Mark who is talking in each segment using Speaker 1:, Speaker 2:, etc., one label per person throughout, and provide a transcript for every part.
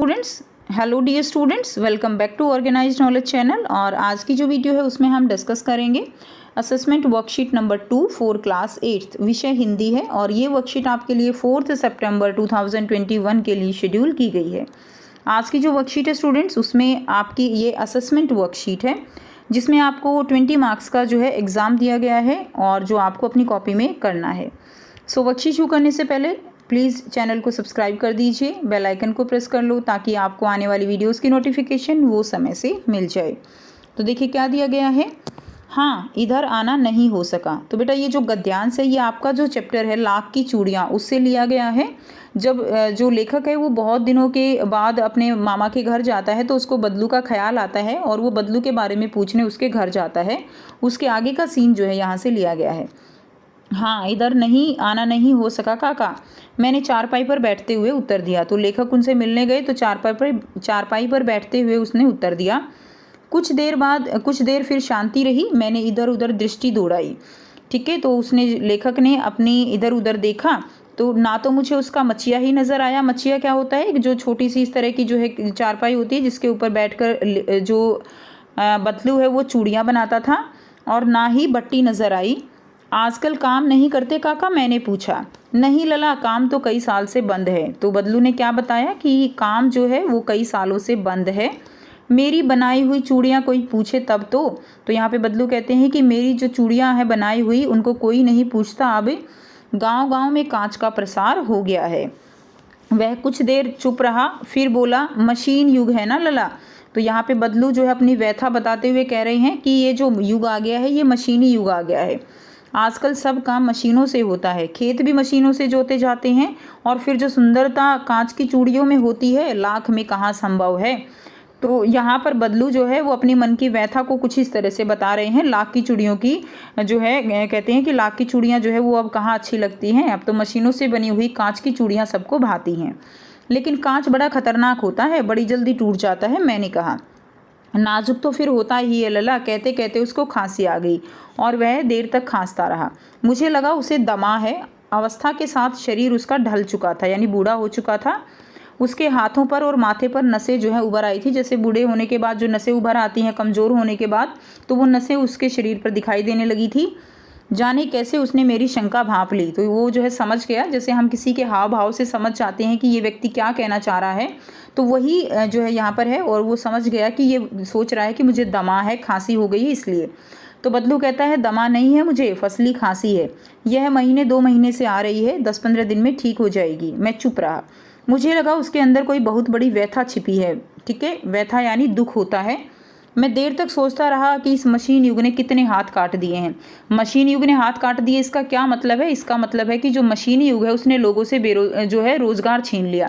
Speaker 1: Students, hello dear students, welcome back to organised knowledge channel. और आज की जो वीडियो है उसमें हम डिस्कस करेंगे assessment worksheet number 2 for class 8th। विषय हिंदी है और ये वर्कशीट आपके लिए 4 सितंबर 2021 के लिए शेड्यूल की गई है। आज की जो वर्कशीट है स्टूडेंट्स, उसमें आपकी ये असेसमेंट वर्कशीट है जिसमें आपको 20 मार्क्स का जो है एग्ज़ाम दिया गया है और जो आपको अपनी कॉपी में करना है। सो वर्कशीट शुरू करने से पहले प्लीज़ चैनल को सब्सक्राइब कर दीजिए, बेल आइकन को प्रेस कर लो ताकि आपको आने वाली वीडियोस की नोटिफिकेशन वो समय से मिल जाए। तो देखिए क्या दिया गया है। हाँ, इधर आना नहीं हो सका। तो बेटा ये जो गद्यांश है ये आपका जो चैप्टर है लाख की चूड़ियाँ उससे लिया गया है। जब जो लेखक है वो बहुत दिनों के बाद अपने मामा के घर जाता है तो उसको बदलू का ख्याल आता है और वो बदलू के बारे में पूछने उसके घर जाता है। उसके आगे का सीन जो है यहाँ से लिया गया है। हाँ, इधर नहीं आना नहीं हो सका काका, मैंने चारपाई पर बैठते हुए उत्तर दिया। तो लेखक उनसे मिलने गए तो चारपाई पर बैठते हुए उसने उत्तर दिया। कुछ देर फिर शांति रही, मैंने इधर उधर दृष्टि दौड़ाई। ठीक है, तो उसने लेखक ने अपनी इधर उधर देखा तो ना तो मुझे उसका मचिया ही नज़र आया। मचिया क्या होता है, जो छोटी सी इस तरह की जो है चारपाई होती है जिसके ऊपर बैठकर जो बतलू है वो चूड़ियाँ बनाता था, और ना ही बट्टी नज़र आई। आजकल काम नहीं करते काका, मैंने पूछा। नहीं लला, काम तो कई साल से बंद है। तो बदलू ने क्या बताया कि काम जो है वो कई सालों से बंद है। मेरी बनाई हुई चूड़ियाँ कोई पूछे तब तो यहाँ पे बदलू कहते हैं कि मेरी जो चूड़ियाँ हैं बनाई हुई उनको कोई नहीं पूछता। अब गांव-गांव में कांच का प्रसार हो गया है। वह कुछ देर चुप रहा, फिर बोला, मशीन युग है ना लला। तो यहाँ पे बदलू जो है अपनी व्यथा बताते हुए कह रहे हैं कि ये जो युग आ गया है ये मशीनी युग आ गया है। आजकल सब काम मशीनों से होता है, खेत भी मशीनों से जोते जाते हैं, और फिर जो सुंदरता कांच की चूड़ियों में होती है लाख में कहाँ संभव है। तो यहाँ पर बदलू जो है वो अपनी मन की व्यथा को कुछ इस तरह से बता रहे हैं। लाख की चूड़ियों की जो है कहते हैं कि लाख की चूड़ियाँ जो है वो अब कहाँ अच्छी लगती हैं, अब तो मशीनों से बनी हुई कांच की चूड़ियाँ सबको भाती हैं। लेकिन कांच बड़ा खतरनाक होता है, बड़ी जल्दी टूट जाता है। मैंने कहा, नाजुक तो फिर होता ही है लला। कहते कहते उसको खांसी आ गई और वह देर तक खांसता रहा। मुझे लगा उसे दमा है। अवस्था के साथ शरीर उसका ढल चुका था, यानी बूढ़ा हो चुका था। उसके हाथों पर और माथे पर नसें जो है उभर आई थी, जैसे बूढ़े होने के बाद जो नसें उभर आती हैं कमज़ोर होने के बाद, तो वो नसें उसके शरीर पर दिखाई देने लगी थी। जाने कैसे उसने मेरी शंका भांप ली। तो वो जो है समझ गया, जैसे हम किसी के हाव भाव से समझ जाते हैं कि ये व्यक्ति क्या कहना चाह रहा है, तो वही जो है यहाँ पर है। और वो समझ गया कि ये सोच रहा है कि मुझे दमा है, खांसी हो गई है इसलिए। तो बदलू कहता है, दमा नहीं है मुझे, फसली खांसी है। यह महीने 2 महीने से आ रही है, 10-15 दिन में ठीक हो जाएगी। मैं चुप रहा। मुझे लगा उसके अंदर कोई बहुत बड़ी व्यथा छिपी है। ठीक है, व्यथा यानी दुख होता है। मैं देर तक सोचता रहा कि इस मशीन युग ने कितने हाथ काट दिए हैं। मशीन युग ने हाथ काट दिए, इसका क्या मतलब है? इसका मतलब है कि जो मशीनी युग है उसने लोगों से जो है रोजगार छीन लिया।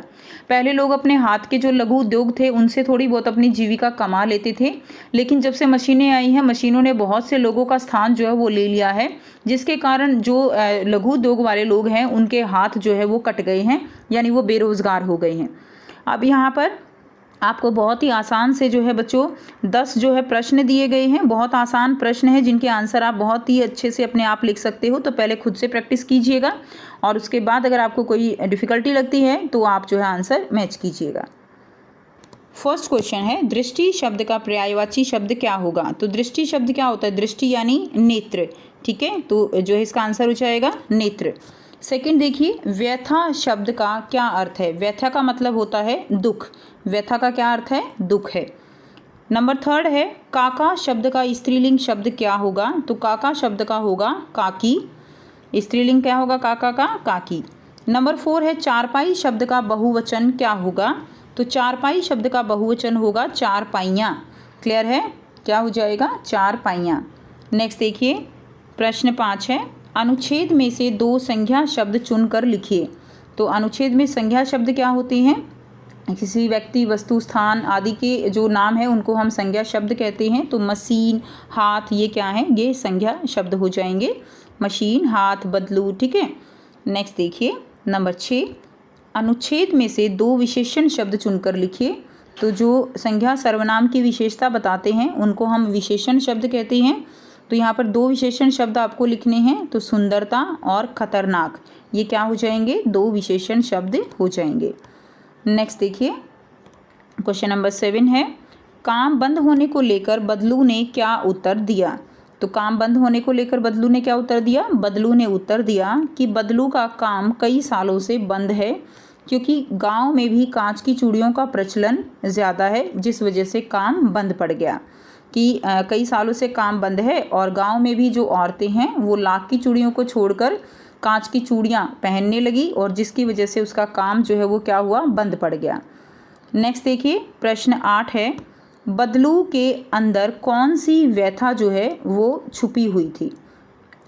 Speaker 1: पहले लोग अपने हाथ के जो लघु उद्योग थे उनसे थोड़ी बहुत अपनी जीविका कमा लेते थे, लेकिन जब से मशीनें आई हैं मशीनों ने बहुत से लोगों का स्थान जो है वो ले लिया है, जिसके कारण जो लघु उद्योग वाले लोग हैं उनके हाथ जो है वो कट गए हैं, यानी वो बेरोजगार हो गए हैं। अब यहाँ पर आपको बहुत ही आसान से जो है बच्चों 10 जो है प्रश्न दिए गए हैं। बहुत आसान प्रश्न है जिनके आंसर आप बहुत ही अच्छे से अपने आप लिख सकते हो। तो पहले खुद से प्रैक्टिस कीजिएगा और उसके बाद अगर आपको कोई डिफ़िकल्टी लगती है तो आप जो है आंसर मैच कीजिएगा। फर्स्ट क्वेश्चन है, दृष्टि शब्द का पर्यायवाची शब्द क्या होगा? तो दृष्टि शब्द क्या होता है? दृष्टि यानी नेत्र। ठीक है, तो जो है इसका आंसर हो जाएगा नेत्र। सेकंड देखिए, व्यथा शब्द का क्या अर्थ है? व्यथा का मतलब होता है दुख। व्यथा का क्या अर्थ है? दुख है। नंबर थर्ड है, काका शब्द का स्त्रीलिंग शब्द क्या होगा? तो काका शब्द का होगा काकी। स्त्रीलिंग क्या होगा काका का? काकी। नंबर 4 है, चारपाई शब्द का बहुवचन क्या होगा? तो चारपाई शब्द का बहुवचन होगा चारपाइयाँ। क्लियर है? क्या हो जाएगा? चारपाइयाँ। नेक्स्ट देखिए, प्रश्न 5 है, अनुच्छेद में से 2 संज्ञा शब्द चुनकर लिखिए। तो अनुच्छेद में संज्ञा शब्द क्या होती हैं? किसी व्यक्ति, वस्तु, स्थान आदि के जो नाम है उनको हम संज्ञा शब्द कहते हैं। तो मशीन, हाथ, ये क्या है? ये संज्ञा शब्द हो जाएंगे। मशीन, हाथ, बदलू। ठीक है। नेक्स्ट देखिए, नंबर 6, अनुच्छेद में से 2 विशेषण शब्द चुनकर लिखिए। तो जो संज्ञा सर्वनाम की विशेषता बताते हैं उनको हम विशेषण शब्द कहते हैं। तो यहाँ पर 2 विशेषण शब्द आपको लिखने हैं। तो सुंदरता और खतरनाक, ये क्या हो जाएंगे? 2 विशेषण शब्द हो जाएंगे। नेक्स्ट देखिए, क्वेश्चन नंबर 7 है, काम बंद होने को लेकर बदलू ने क्या उत्तर दिया। तो काम बंद होने को लेकर बदलू ने क्या उत्तर दिया। बदलू ने उत्तर दिया कि बदलू का काम कई सालों से बंद है, क्योंकि गांव में भी कांच की चूड़ियों का प्रचलन ज़्यादा है, जिस वजह से काम बंद पड़ गया। कि कई सालों से काम बंद है और गांव में भी जो औरतें हैं वो लाख की चूड़ियों को छोड़कर कांच की चूड़ियाँ पहनने लगी, और जिसकी वजह से उसका काम जो है वो क्या हुआ, बंद पड़ गया। नेक्स्ट देखिए, प्रश्न 8 है, बदलू के अंदर कौन सी व्यथा जो है वो छुपी हुई थी।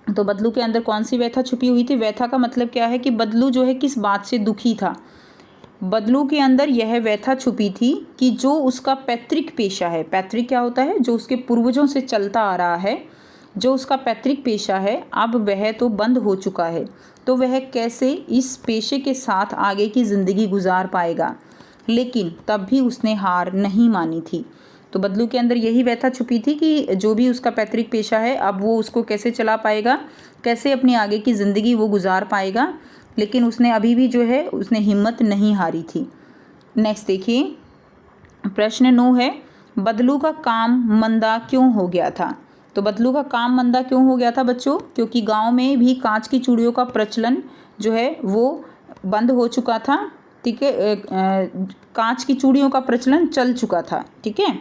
Speaker 1: तो बदलू के अंदर कौन सी व्यथा छुपी हुई थी। व्यथा का मतलब क्या है कि बदलू जो है किस बात से दुखी था। बदलू के अंदर यह व्यथा छुपी थी कि जो उसका पैतृक पेशा है, पैतृक क्या होता है, जो उसके पूर्वजों से चलता आ रहा है, जो उसका पैतृक पेशा है, अब वह तो बंद हो चुका है, तो वह कैसे इस पेशे के साथ आगे की ज़िंदगी गुजार पाएगा। लेकिन तब भी उसने हार नहीं मानी थी। तो बदलू के अंदर यही व्यथा छुपी थी कि जो भी उसका पैतृक पेशा है, अब वो उसको कैसे चला पाएगा, कैसे अपनी आगे की ज़िंदगी वो गुजार पाएगा। लेकिन उसने अभी भी जो है उसने हिम्मत नहीं हारी थी। नेक्स्ट देखिए, प्रश्न 9 है, बदलू का काम मंदा क्यों हो गया था। तो बदलू का काम मंदा क्यों हो गया था बच्चों, क्योंकि गांव में भी कांच की चूड़ियों का प्रचलन जो है वो बंद हो चुका था। ठीक है, कांच की चूड़ियों का प्रचलन चल चुका था। ठीक है,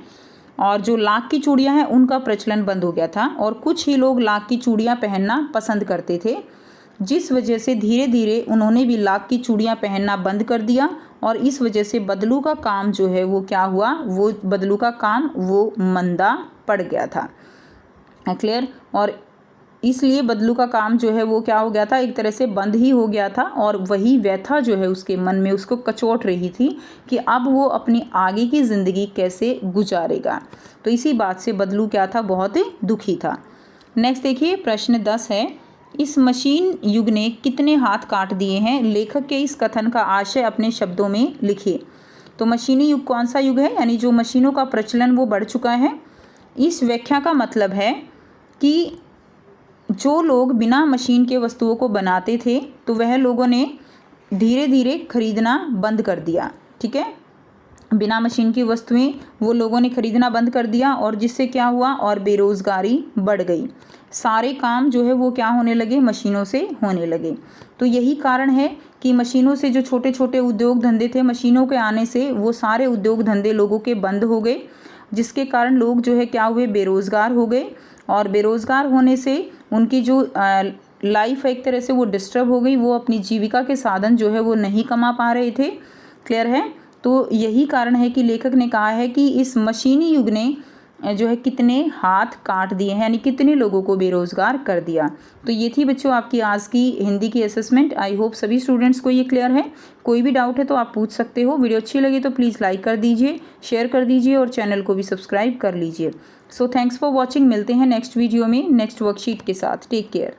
Speaker 1: और जो लाख की चूड़ियां हैं उनका प्रचलन बंद हो गया था, और कुछ ही लोग लाख की चूड़ियां पहनना पसंद करते थे, जिस वजह से धीरे धीरे उन्होंने भी लाख की चूड़ियां पहनना बंद कर दिया, और इस वजह से बदलू का काम जो है वो क्या हुआ, वो बदलू का काम वो मंदा पड़ गया था। क्लियर। और इसलिए बदलू का काम जो है वो क्या हो गया था, एक तरह से बंद ही हो गया था, और वही व्यथा जो है उसके मन में उसको कचोट रही थी कि अब वो अपनी आगे की ज़िंदगी कैसे गुजारेगा। तो इसी बात से बदलू क्या था, बहुत ही दुखी था। नेक्स्ट देखिए, प्रश्न 10 है, इस मशीन युग ने कितने हाथ काट दिए हैं। लेखक के इस कथन का आशय अपने शब्दों में लिखिए। तो मशीनी युग कौन सा युग है, यानी जो मशीनों का प्रचलन वो बढ़ चुका है। इस व्याख्या का मतलब है कि जो लोग बिना मशीन के वस्तुओं को बनाते थे, तो वह लोगों ने धीरे धीरे खरीदना बंद कर दिया। ठीक है, बिना मशीन की वस्तुएं वो लोगों ने खरीदना बंद कर दिया, और जिससे क्या हुआ, और बेरोज़गारी बढ़ गई। सारे काम जो है वो क्या होने लगे, मशीनों से होने लगे। तो यही कारण है कि मशीनों से जो छोटे छोटे उद्योग धंधे थे, मशीनों के आने से वो सारे उद्योग धंधे लोगों के बंद हो गए, जिसके कारण लोग जो है क्या हुए, बेरोज़गार हो गए, और बेरोज़गार होने से उनकी जो लाइफ है एक तरह से वो डिस्टर्ब हो गई। वो अपनी जीविका के साधन जो है वो नहीं कमा पा रहे थे। क्लियर है। तो यही कारण है कि लेखक ने कहा है कि इस मशीनी युग ने जो है कितने हाथ काट दिए हैं, यानी कितने लोगों को बेरोज़गार कर दिया। तो ये थी बच्चों आपकी आज की हिंदी की असेसमेंट। आई होप सभी स्टूडेंट्स को ये क्लियर है। कोई भी डाउट है तो आप पूछ सकते हो। वीडियो अच्छी लगी तो प्लीज़ लाइक कर दीजिए, शेयर कर दीजिए, और चैनल को भी सब्सक्राइब कर लीजिए। So thanks for watching. मिलते हैं नेक्स्ट वीडियो में नेक्स्ट वर्कशीट के साथ। Take care.